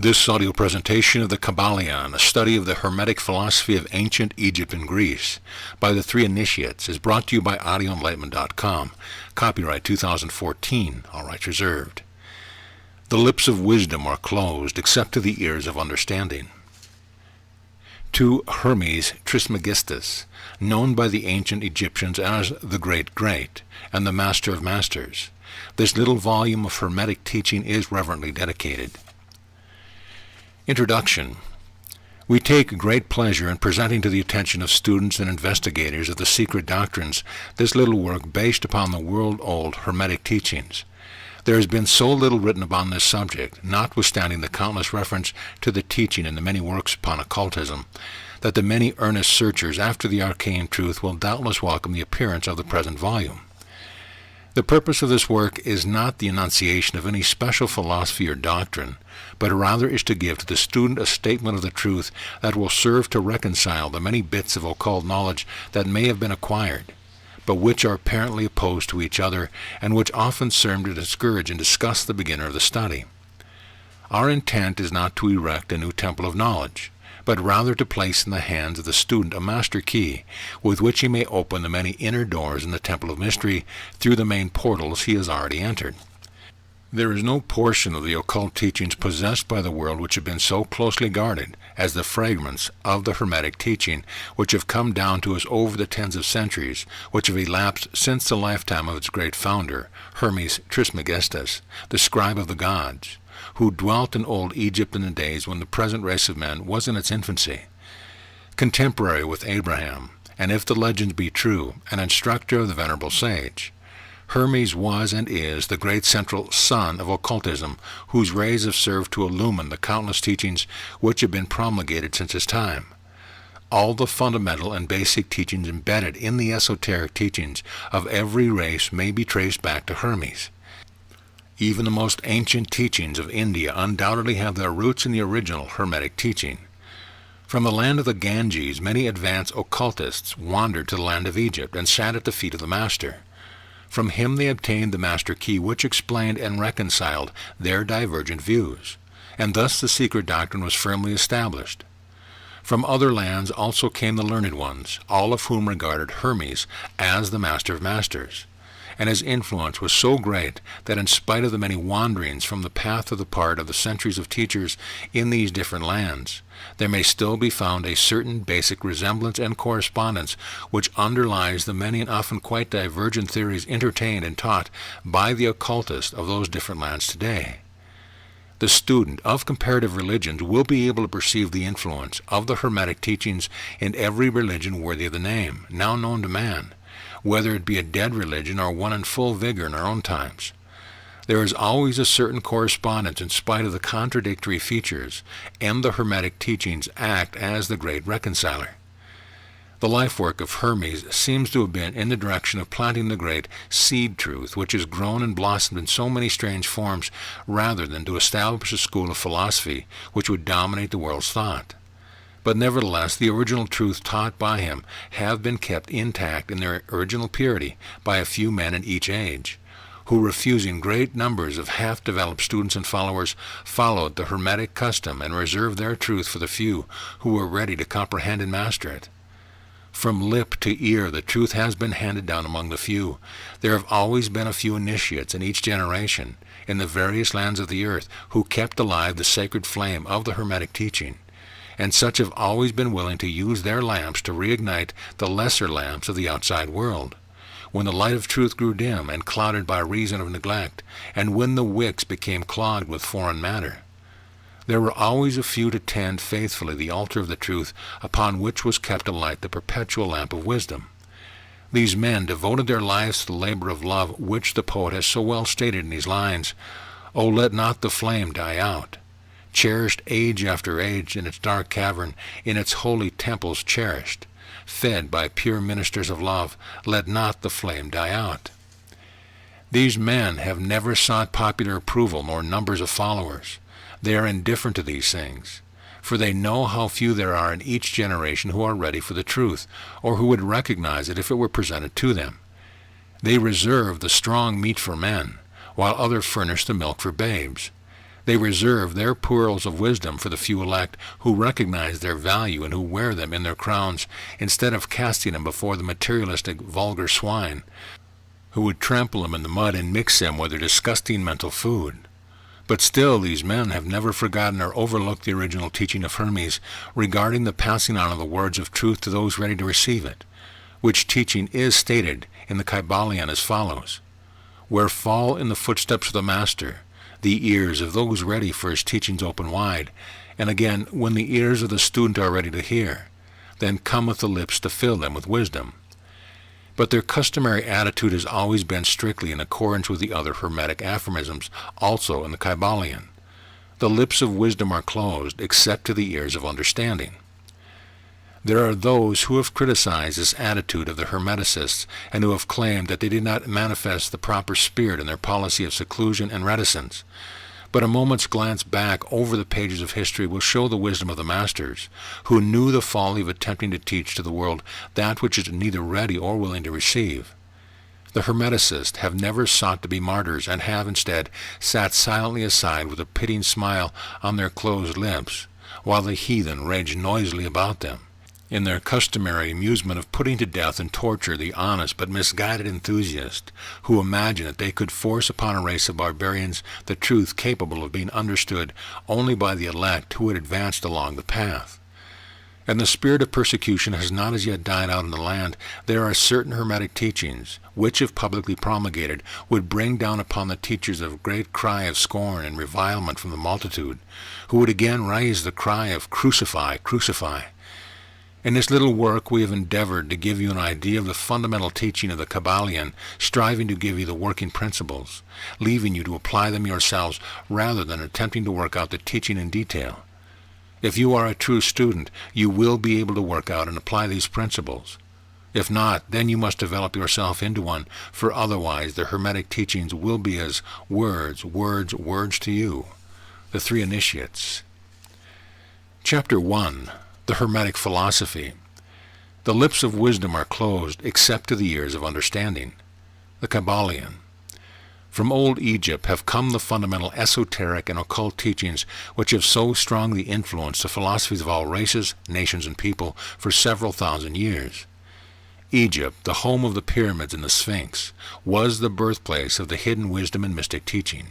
This audio presentation of the Kybalion, a study of the Hermetic philosophy of ancient Egypt and Greece, by the three initiates, is brought to you by audioenlightenment.com. Copyright 2014, all rights reserved. The lips of wisdom are closed, except to the ears of understanding. To Hermes Trismegistus, known by the ancient Egyptians as the Great Great and the Master of Masters, this little volume of Hermetic teaching is reverently dedicated. Introduction. We take great pleasure in presenting to the attention of students and investigators of the secret doctrines this little work based upon the world-old Hermetic teachings. There has been so little written upon this subject, notwithstanding the countless reference to the teaching in the many works upon occultism, that the many earnest searchers after the arcane truth will doubtless welcome the appearance of the present volume. The purpose of this work is not the enunciation of any special philosophy or doctrine, but rather is to give to the student a statement of the truth that will serve to reconcile the many bits of occult knowledge that may have been acquired, but which are apparently opposed to each other, and which often serve to discourage and disgust the beginner of the study. Our intent is not to erect a new temple of knowledge, but rather to place in the hands of the student a master key, with which he may open the many inner doors in the temple of mystery through the main portals he has already entered. There is no portion of the occult teachings possessed by the world which have been so closely guarded as the fragments of the Hermetic teaching which have come down to us over the tens of centuries which have elapsed since the lifetime of its great founder, Hermes Trismegistus, the scribe of the gods, who dwelt in old Egypt in the days when the present race of men was in its infancy. Contemporary with Abraham, and if the legends be true, an instructor of the venerable sage, Hermes was and is the great central sun of occultism, whose rays have served to illumine the countless teachings which have been promulgated since his time. All the fundamental and basic teachings embedded in the esoteric teachings of every race may be traced back to Hermes. Even the most ancient teachings of India undoubtedly have their roots in the original Hermetic teaching. From the land of the Ganges, many advanced occultists wandered to the land of Egypt and sat at the feet of the Master. From him they obtained the master key which explained and reconciled their divergent views, and thus the secret doctrine was firmly established. From other lands also came the learned ones, all of whom regarded Hermes as the Master of Masters, and his influence was so great that in spite of the many wanderings from the path of the part of the centuries of teachers in these different lands, there may still be found a certain basic resemblance and correspondence which underlies the many and often quite divergent theories entertained and taught by the occultists of those different lands today. The student of comparative religions will be able to perceive the influence of the Hermetic teachings in every religion worthy of the name, now known to man, whether it be a dead religion or one in full vigor in our own times. There is always a certain correspondence in spite of the contradictory features, and the Hermetic teachings act as the great reconciler. The life work of Hermes seems to have been in the direction of planting the great seed truth which has grown and blossomed in so many strange forms, rather than to establish a school of philosophy which would dominate the world's thought. But nevertheless, the original truth taught by him have been kept intact in their original purity by a few men in each age, who, refusing great numbers of half-developed students and followers, followed the Hermetic custom and reserved their truth for the few who were ready to comprehend and master it. From lip to ear the truth has been handed down among the few. There have always been a few initiates in each generation, in the various lands of the earth, who kept alive the sacred flame of the Hermetic teaching, and such have always been willing to use their lamps to reignite the lesser lamps of the outside world. When the light of truth grew dim and clouded by reason of neglect, and when the wicks became clogged with foreign matter, there were always a few to tend faithfully the altar of the truth upon which was kept alight the perpetual lamp of wisdom. These men devoted their lives to the labor of love which the poet has so well stated in these lines, "O let not the flame die out. Cherished age after age in its dark cavern, in its holy temples cherished, fed by pure ministers of love, let not the flame die out." These men have never sought popular approval nor numbers of followers. They are indifferent to these things, for they know how few there are in each generation who are ready for the truth, or who would recognize it if it were presented to them. They reserve the strong meat for men, while others furnish the milk for babes. They reserve their pearls of wisdom for the few elect who recognize their value and who wear them in their crowns, instead of casting them before the materialistic, vulgar swine, who would trample them in the mud and mix them with their disgusting mental food. But still, these men have never forgotten or overlooked the original teaching of Hermes regarding the passing on of the words of truth to those ready to receive it, which teaching is stated in the Kybalion as follows: "Where fall in the footsteps of the Master, the ears of those ready for his teachings open wide, and again, when the ears of the student are ready to hear, then cometh the lips to fill them with wisdom." But their customary attitude has always been strictly in accordance with the other Hermetic aphorisms, also in the Kybalion. The lips of wisdom are closed, except to the ears of understanding. There are those who have criticized this attitude of the Hermeticists and who have claimed that they did not manifest the proper spirit in their policy of seclusion and reticence. But a moment's glance back over the pages of history will show the wisdom of the masters, who knew the folly of attempting to teach to the world that which is neither ready or willing to receive. The Hermeticists have never sought to be martyrs, and have instead sat silently aside with a pitying smile on their closed lips, while the heathen raged noisily about them, in their customary amusement of putting to death and torture the honest but misguided enthusiast who imagine that they could force upon a race of barbarians the truth capable of being understood only by the elect who had advanced along the path. And the spirit of persecution has not as yet died out in the land. There are certain Hermetic teachings which, if publicly promulgated, would bring down upon the teachers a great cry of scorn and revilement from the multitude, who would again raise the cry of "Crucify, crucify." In this little work we have endeavored to give you an idea of the fundamental teaching of the Kybalion, striving to give you the working principles, leaving you to apply them yourselves rather than attempting to work out the teaching in detail. If you are a true student, you will be able to work out and apply these principles. If not, then you must develop yourself into one, for otherwise the Hermetic teachings will be as words, words, words to you. The Three Initiates. Chapter 1. The Hermetic Philosophy. The lips of wisdom are closed, except to the ears of understanding. The Kybalion. From old Egypt have come the fundamental esoteric and occult teachings which have so strongly influenced the philosophies of all races, nations, and people for several thousand years. Egypt, the home of the pyramids and the Sphinx, was the birthplace of the hidden wisdom and mystic teaching.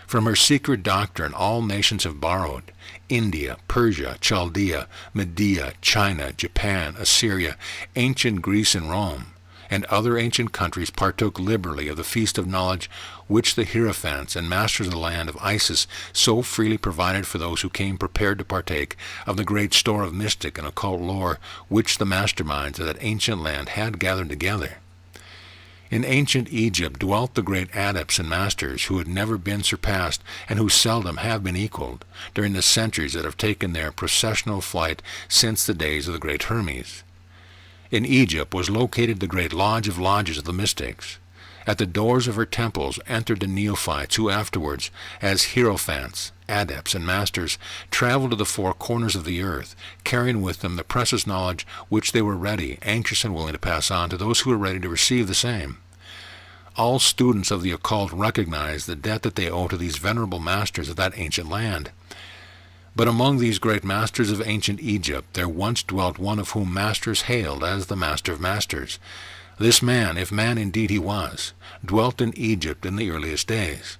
From her secret doctrine all nations have borrowed. India, Persia, Chaldea, Media, China, Japan, Assyria, ancient Greece and Rome, and other ancient countries partook liberally of the feast of knowledge which the Hierophants and masters of the land of Isis so freely provided for those who came prepared to partake of the great store of mystic and occult lore which the masterminds of that ancient land had gathered together. In ancient Egypt dwelt the great adepts and masters who had never been surpassed and who seldom have been equaled during the centuries that have taken their processional flight since the days of the great Hermes. In Egypt was located the great lodge of lodges of the mystics. At the doors of her temples entered the neophytes who afterwards, as hierophants, adepts, and masters, traveled to the four corners of the earth, carrying with them the precious knowledge which they were ready, anxious, and willing to pass on to those who were ready to receive the same. All students of the occult recognize the debt that they owe to these venerable masters of that ancient land. But among these great masters of ancient Egypt there once dwelt one of whom masters hailed as the Master of Masters. This man, if man indeed he was, dwelt in Egypt in the earliest days.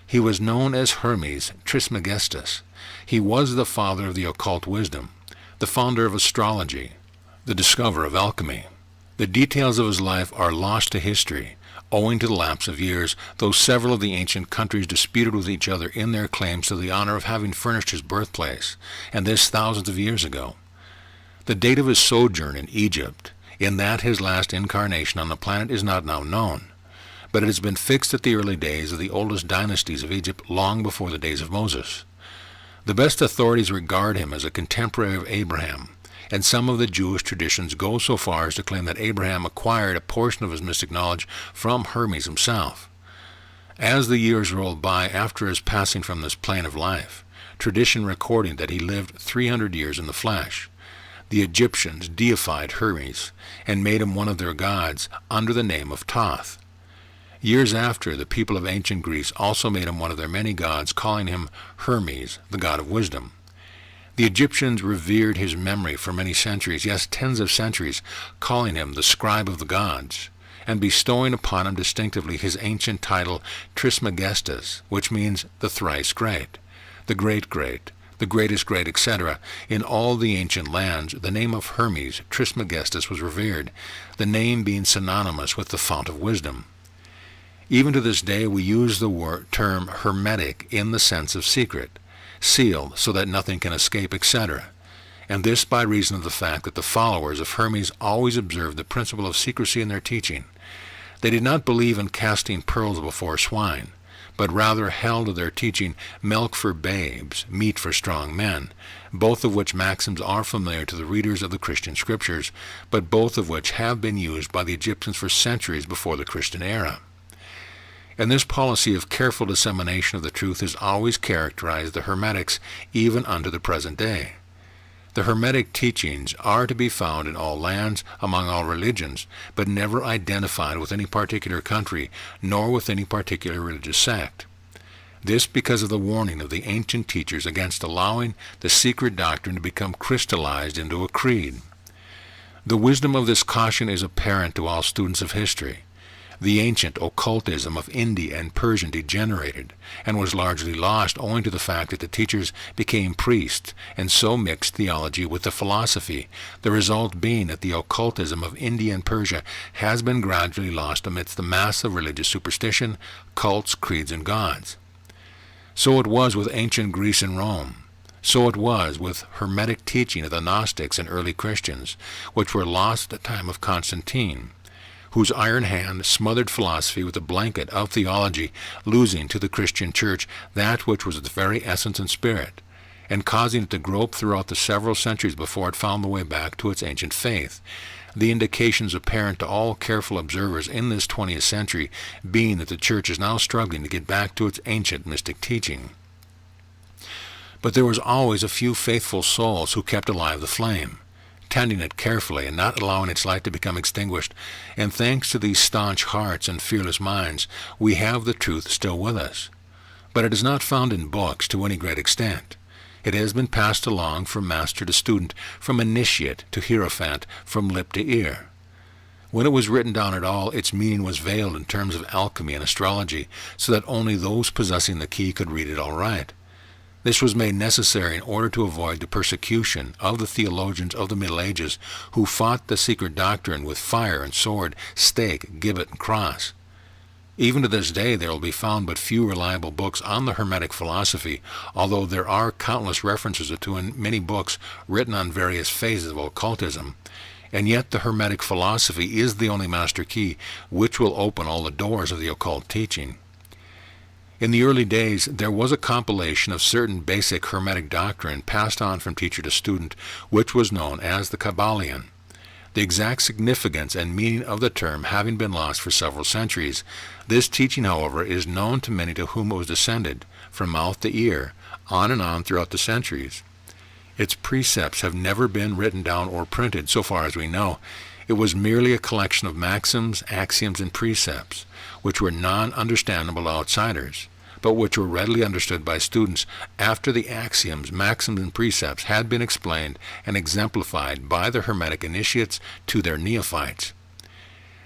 He was known as Hermes Trismegistus. He was the father of the occult wisdom, the founder of astrology, the discoverer of alchemy. The details of his life are lost to history, owing to the lapse of years, though several of the ancient countries disputed with each other in their claims to the honor of having furnished his birthplace, and this thousands of years ago. The date of his sojourn in Egypt, in that his last incarnation on the planet, is not now known, but it has been fixed at the early days of the oldest dynasties of Egypt long before the days of Moses. The best authorities regard him as a contemporary of Abraham, and some of the Jewish traditions go so far as to claim that Abraham acquired a portion of his mystic knowledge from Hermes himself. As the years rolled by after his passing from this plane of life, tradition recording that he lived 300 years in the flesh, the Egyptians deified Hermes and made him one of their gods under the name of Thoth. Years after, the people of ancient Greece also made him one of their many gods, calling him Hermes, the god of wisdom. The Egyptians revered his memory for many centuries, yes, tens of centuries, calling him the scribe of the gods, and bestowing upon him distinctively his ancient title Trismegistus, which means the thrice great, the great, the greatest great, etc. In all the ancient lands, the name of Hermes Trismegistus was revered, the name being synonymous with the fount of wisdom. Even to this day we use the term hermetic in the sense of secret, sealed so that nothing can escape, etc., and this by reason of the fact that the followers of Hermes always observed the principle of secrecy in their teaching. They did not believe in casting pearls before swine, but rather held to their teaching milk for babes, meat for strong men, both of which maxims are familiar to the readers of the Christian scriptures, but both of which have been used by the Egyptians for centuries before the Christian era. And this policy of careful dissemination of the truth has always characterized the Hermetics even unto the present day. The Hermetic teachings are to be found in all lands, among all religions, but never identified with any particular country, nor with any particular religious sect. This because of the warning of the ancient teachers against allowing the secret doctrine to become crystallized into a creed. The wisdom of this caution is apparent to all students of history. The ancient occultism of India and Persia degenerated, and was largely lost owing to the fact that the teachers became priests, and so mixed theology with the philosophy, the result being that the occultism of India and Persia has been gradually lost amidst the mass of religious superstition, cults, creeds, and gods. So it was with ancient Greece and Rome. So it was with Hermetic teaching of the Gnostics and early Christians, which were lost at the time of Constantine, whose iron hand smothered philosophy with a blanket of theology, losing to the Christian church that which was its very essence and spirit, and causing it to grope throughout the several centuries before it found the way back to its ancient faith. The indications apparent to all careful observers in this 20th century being that the church is now struggling to get back to its ancient mystic teaching. But there was always a few faithful souls who kept alive the flame, tending it carefully and not allowing its light to become extinguished, and thanks to these staunch hearts and fearless minds, we have the truth still with us. But it is not found in books to any great extent. It has been passed along from master to student, from initiate to hierophant, from lip to ear. When it was written down at all, its meaning was veiled in terms of alchemy and astrology, so that only those possessing the key could read it all right. This was made necessary in order to avoid the persecution of the theologians of the Middle Ages who fought the secret doctrine with fire and sword, stake, gibbet, and cross. Even to this day there will be found but few reliable books on the Hermetic philosophy, although there are countless references to in many books written on various phases of occultism. And yet the Hermetic philosophy is the only master key which will open all the doors of the occult teaching. In the early days, there was a compilation of certain basic Hermetic doctrine passed on from teacher to student, which was known as the Kybalion. The exact significance and meaning of the term having been lost for several centuries, this teaching, however, is known to many to whom it was descended, from mouth to ear, on and on throughout the centuries. Its precepts have never been written down or printed, so far as we know. It was merely a collection of maxims, axioms, and precepts, which were non-understandable to outsiders, but which were readily understood by students after the axioms, maxims, and precepts had been explained and exemplified by the Hermetic initiates to their neophytes.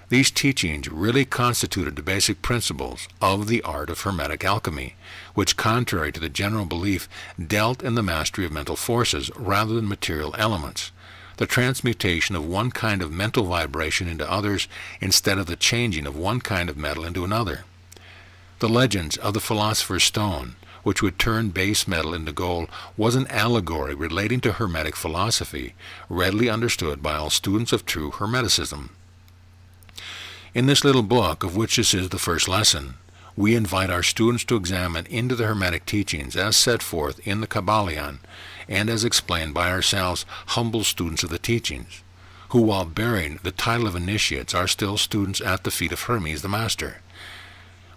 These teachings really constituted the basic principles of the art of Hermetic alchemy, which, contrary to the general belief, dealt in the mastery of mental forces rather than material elements, the transmutation of one kind of mental vibration into others instead of the changing of one kind of metal into another. The legends of the Philosopher's Stone, which would turn base metal into gold, was an allegory relating to Hermetic philosophy, readily understood by all students of true Hermeticism. In this little book, of which this is the first lesson, we invite our students to examine into the Hermetic teachings as set forth in the Kybalion, and as explained by ourselves, humble students of the teachings, who, while bearing the title of initiates, are still students at the feet of Hermes the Master.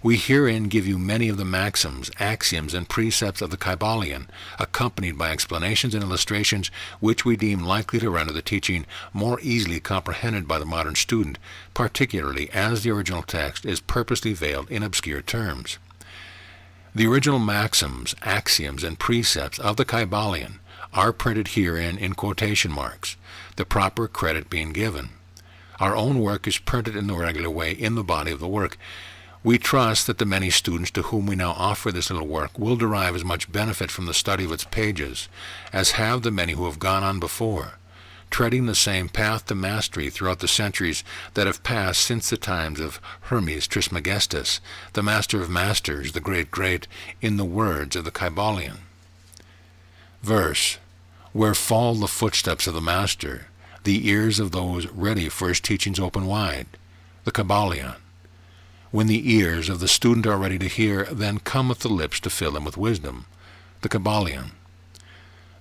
We herein give you many of the maxims, axioms, and precepts of the Kybalion, accompanied by explanations and illustrations which we deem likely to render the teaching more easily comprehended by the modern student, particularly as the original text is purposely veiled in obscure terms. The original maxims, axioms, and precepts of the Kybalion are printed herein in quotation marks, the proper credit being given. Our own work is printed in the regular way in the body of the work. We trust that the many students to whom we now offer this little work will derive as much benefit from the study of its pages as have the many who have gone on before, treading the same path to mastery throughout the centuries that have passed since the times of Hermes Trismegistus, the master of masters, the great, in the words of the Kybalion. Verse: where fall the footsteps of the master, the ears of those ready for his teachings open wide. The Kybalion. When the ears of the student are ready to hear, then cometh the lips to fill them with wisdom. The Kybalion.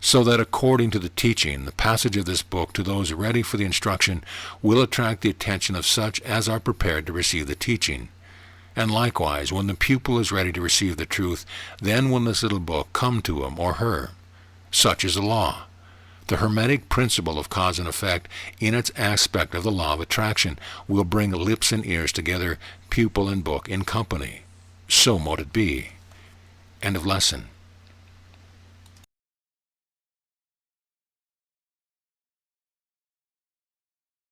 So that according to the teaching, the passage of this book to those ready for the instruction will attract the attention of such as are prepared to receive the teaching. And likewise, when the pupil is ready to receive the truth, then will this little book come to him or her. Such is the law. The Hermetic principle of cause and effect, in its aspect of the law of attraction, will bring lips and ears together, pupil and book in company. So mote it be. End of lesson.